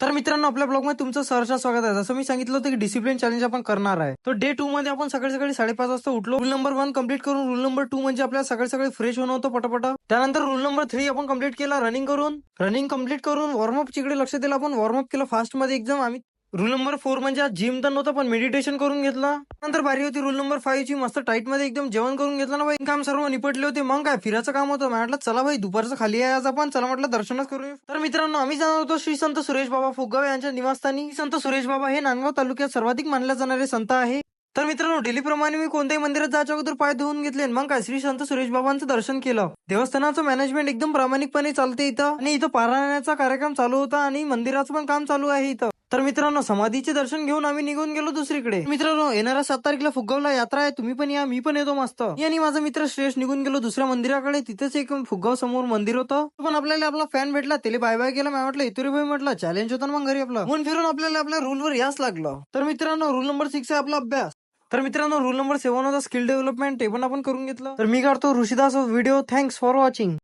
तर मित्रांनो, आपल्या ब्लॉगमध्ये तुमचं सहर्ष स्वागत आहे. जसं मी सांगितलं होतं की डिसिप्लिन चॅलेंज आपण करणार आहे. तर डे 2 मध्ये आपण सकाळी सकाळी 5:30 वाजता उठलो. रूल नंबर 1 कंप्लीट करून रूल नंबर 2 म्हणजे आपल्याला सकाळी सकाळी फ्रेश होणं होतं पटापट. त्यानंतर रूल नंबर 3 आपण कंप्लीट केला रनिंग कंप्लीट करून वॉर्मअप कडे लक्ष दिलं. आपण वॉर्मअप केलं फास्ट मध्ये एकदम. आम्ही रूल नंबर 4 म्हणजे आज जिम तर नव्हतं पण मेडिटेशन करून घेतला. नंतर बारी होती रूल नंबर 5 ची. मस्त टाईट मध्ये एकदम जेवण करून घेतलं ना भाई. काम सर्व निपटले होते. मग काय फिरायचं काम होतं. म्हटलं चला भाई दुपारचं खाली आहे आज आपण. चला म्हटलं दर्शनच करू. तर मित्रांनो, आम्ही जाणार होतो श्री संत सुरेश बाबा फुगगाव यांच्या निवासस्थानी. संत सुरेश बाबा हे नांदगाव तालुक्यात सर्वाधिक मानले जाणारे संत आहे. तर मित्रांनो, डेली प्रमाणे मी कोणत्याही मंदिरात जायच्या अगोदर पाय धुवून घेतले. मग काय श्री संत सुरेश बाबांचं दर्शन केलं. देवस्थानाचं मॅनेजमेंट एकदम प्रामाणिकपणे चालते इथं. आणि इथं पारायणाचा कार्यक्रम चालू होता आणि मंदिराचं पण काम चालू आहे इथं. तर मित्रांनो, समाधीचे दर्शन घेऊन आम्ही निघून गेलो दुसरीकडे. मित्रांनो, येणाऱ्या 7 तारखेला फुगगावला यात्रा आहे. तुम्ही पण या, मी पण येतो मस्त. मी आणि माझा मित्र श्रेष्ठ निघून गेलो दुसऱ्या मंदिराकडे. तिथेच एक फुगगाव समोर मंदिर होतं. पण आपल्याला आपला फॅन भेटला. त्याला बाय बाय केला. मी म्हटलं येतो रे भाई, म्हटलं चॅलेंज होतं ना मग घरी आपलं. म्हणून फिरून आपल्याला आपल्या रूलवर याच लागलं. तर मित्रांनो, रूल नंबर 6 आहे आपला अभ्यास. तर मित्रांनो, रूल नंबर 7 होता स्किल डेव्हलपमेंट. ते पण आपण करून घेतलं. तर मी करतो Rishidas video. Thanks for watching.